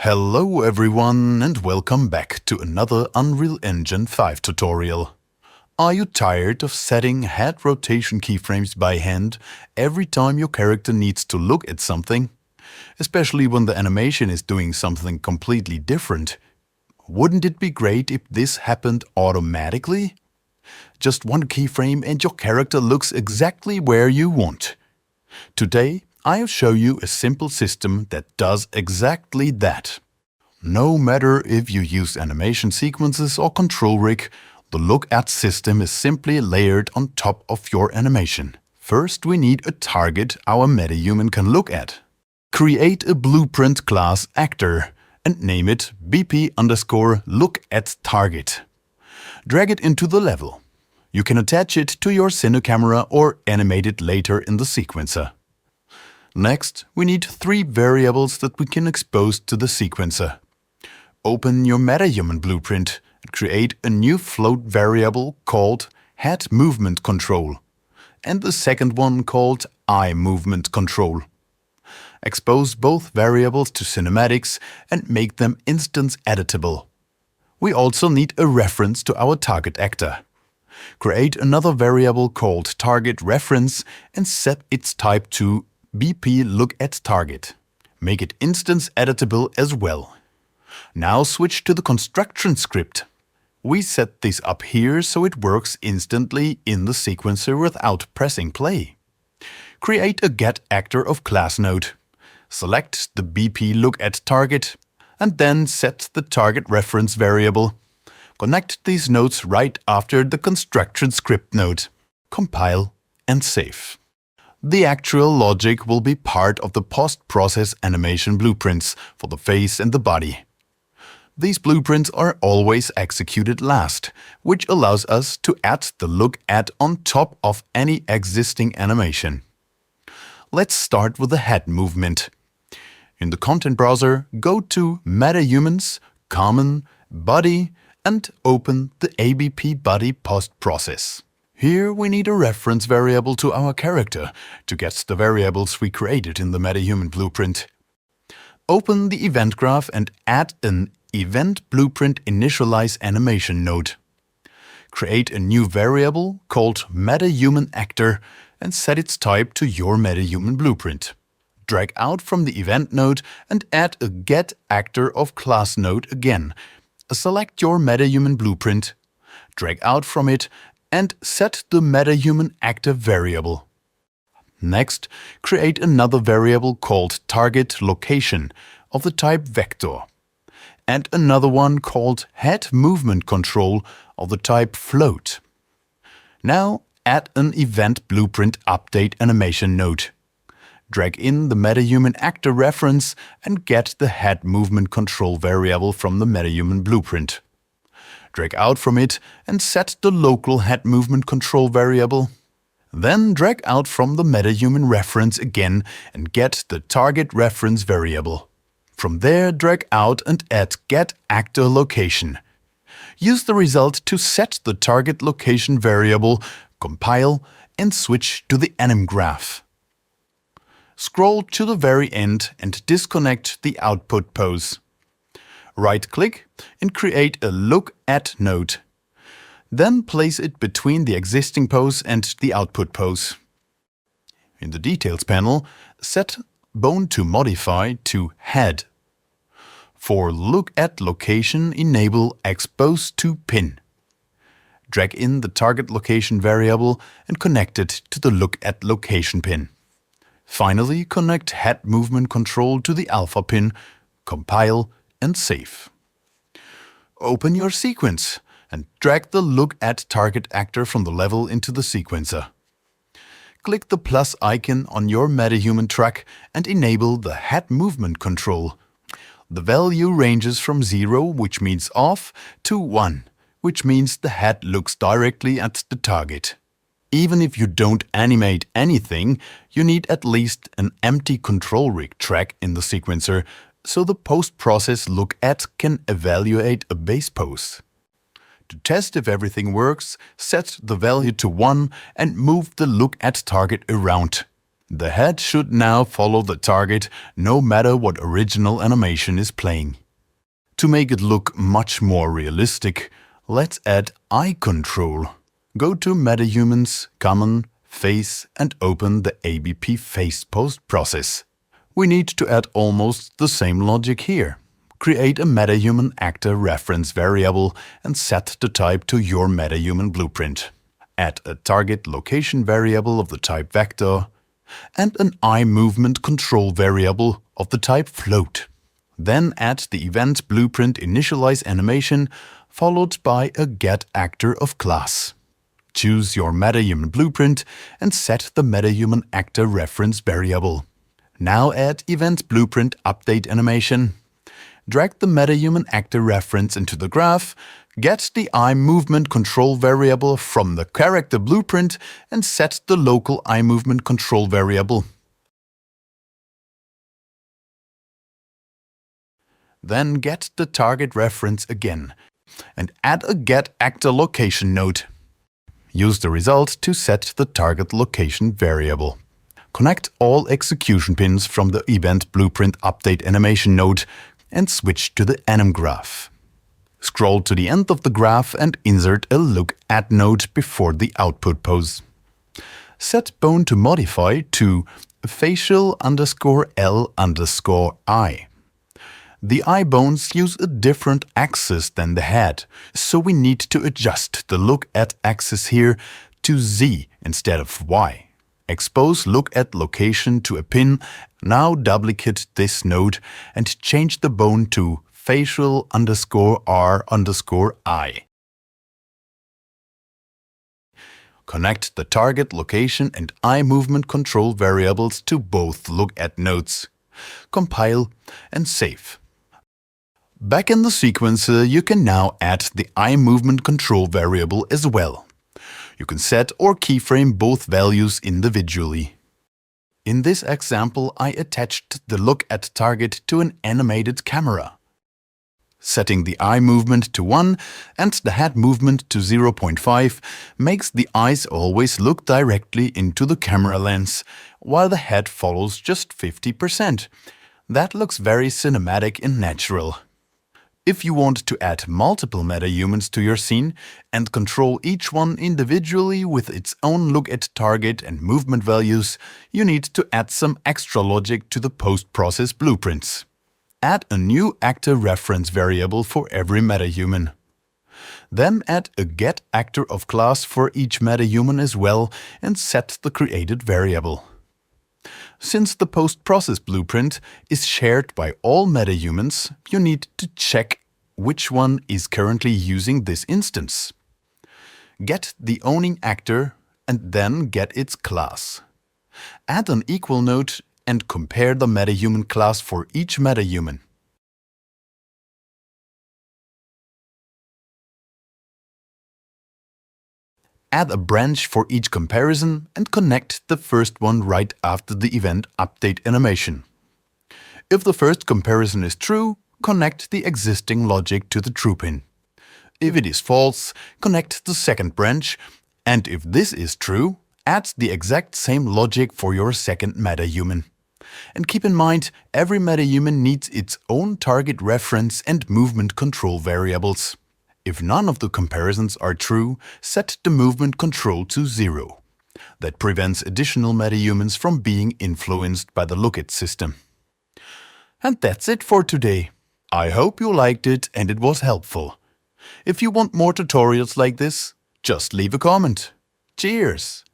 Hello everyone and welcome back to another Unreal Engine 5 tutorial. Are you tired of setting head rotation keyframes by hand every time your character needs to look at something? Especially when the animation is doing something completely different. Wouldn't it be great if this happened automatically? Just one keyframe and your character looks exactly where you want. Today, I'll show you a simple system that does exactly that. No matter if you use animation sequences or control rig, the look at system is simply layered on top of your animation. First, we need a target our MetaHuman can look at. Create a blueprint class actor and name it BP_look_at_target. Drag it into the level. You can attach it to your cine camera or animate it later in the sequencer. Next, we need three variables that we can expose to the sequencer. Open your MetaHuman blueprint and create a new float variable called head movement control and the second one called eye movement control. Expose both variables to cinematics and make them instance editable. We also need a reference to our target actor. Create another variable called target reference and set its type to BP_look_at_target. Make it instance editable as well. Now switch to the construction script. We set this up here so it works instantly in the sequencer without pressing play. Create a getActor of class node. Select the BP_look_at_target and then set the target reference variable. Connect these nodes right after the construction script node. Compile and save. The actual logic will be part of the post-process animation blueprints for the face and the body. These blueprints are always executed last, which allows us to add the look at on top of any existing animation. Let's start with the head movement. In the content browser, go to MetaHumans, Common, Body, and open the ABP Body post-process. Here we need a reference variable to our character to get the variables we created in the MetaHuman blueprint. Open the event graph and add an Event Blueprint Initialize Animation node. Create a new variable called MetaHuman Actor and set its type to your MetaHuman blueprint. Drag out from the event node and add a getActor of class node again. Select your MetaHuman blueprint, drag out from it and set the MetaHuman actor variable. Next, create another variable called target location of the type vector and another one called head movement control of the type float. Now add an event blueprint update animation node. Drag in the MetaHuman actor reference and get the head movement control variable from the MetaHuman blueprint. Drag out from it and set the local head movement control variable. Then drag out from the MetaHuman reference again and get the target reference variable. From there, drag out and add getActor location. Use the result to set the target location variable, compile, and switch to the anim graph. Scroll to the very end and disconnect the output pose. Right-click and create a Look At node. Then place it between the existing pose and the output pose. In the Details panel, set Bone to Modify to Head. For Look At location, enable Expose to Pin. Drag in the target location variable and connect it to the Look At location pin. Finally, connect head movement control to the alpha pin, compile and save. Open your sequence and drag the look at target actor from the level into the sequencer. Click the plus icon on your MetaHuman track and enable the head movement control. The value ranges from 0, which means off, to 1, which means the head looks directly at the target. Even if you don't animate anything, you need at least an empty control rig track in the sequencer, so the post-process look at can evaluate a base pose. To test if everything works, set the value to 1 and move the look at target around. The head should now follow the target no matter what original animation is playing. To make it look much more realistic, let's add eye control. Go to MetaHumans, Common, Face and open the ABP Face Post process. We need to add almost the same logic here. Create a MetaHuman actor reference variable and set the type to your MetaHuman blueprint. Add a target location variable of the type vector and an eye movement control variable of the type float. Then add the event blueprint initialize animation followed by a get actor of class. Choose your MetaHuman blueprint and set the MetaHuman actor reference variable. Now add event blueprint update animation. Drag the MetaHuman actor reference into the graph, get the eye movement control variable from the character blueprint and set the local eye movement control variable. Then get the target reference again and add a get actor location node. Use the result to set the target location variable. Connect all execution pins from the event blueprint update animation node and switch to the anim graph. Scroll to the end of the graph and insert a look at node before the output pose. Set bone to modify to facial_L_I. The eye bones use a different axis than the head, so we need to adjust the look at axis here to Z instead of Y. Expose look at location to a pin, now duplicate this node and change the bone to facial_R_I. Connect the target location and eye movement control variables to both look at nodes. Compile and save. Back in the sequencer, you can now add the eye movement control variable as well. You can set or keyframe both values individually. In this example, I attached the look at target to an animated camera. Setting the eye movement to 1 and the head movement to 0.5 makes the eyes always look directly into the camera lens, while the head follows just 50%. That looks very cinematic and natural. If you want to add multiple MetaHumans to your scene and control each one individually with its own look at target and movement values, you need to add some extra logic to the post-process blueprints. Add a new actor reference variable for every MetaHuman. Then add a get actor of class for each MetaHuman as well and set the created variable. Since the post-process blueprint is shared by all MetaHumans, you need to check which one is currently using this instance. Get the owning actor and then get its class. Add an equal node and compare the MetaHuman class for each MetaHuman. Add a branch for each comparison and connect the first one right after the event update animation. If the first comparison is true, connect the existing logic to the true pin. If it is false, connect the second branch, and if this is true, add the exact same logic for your second MetaHuman. And keep in mind, every MetaHuman needs its own target reference and movement control variables. If none of the comparisons are true, set the movement control to 0. That prevents additional MetaHumans from being influenced by the look-at system. And that's it for today. I hope you liked it and it was helpful. If you want more tutorials like this, just leave a comment. Cheers!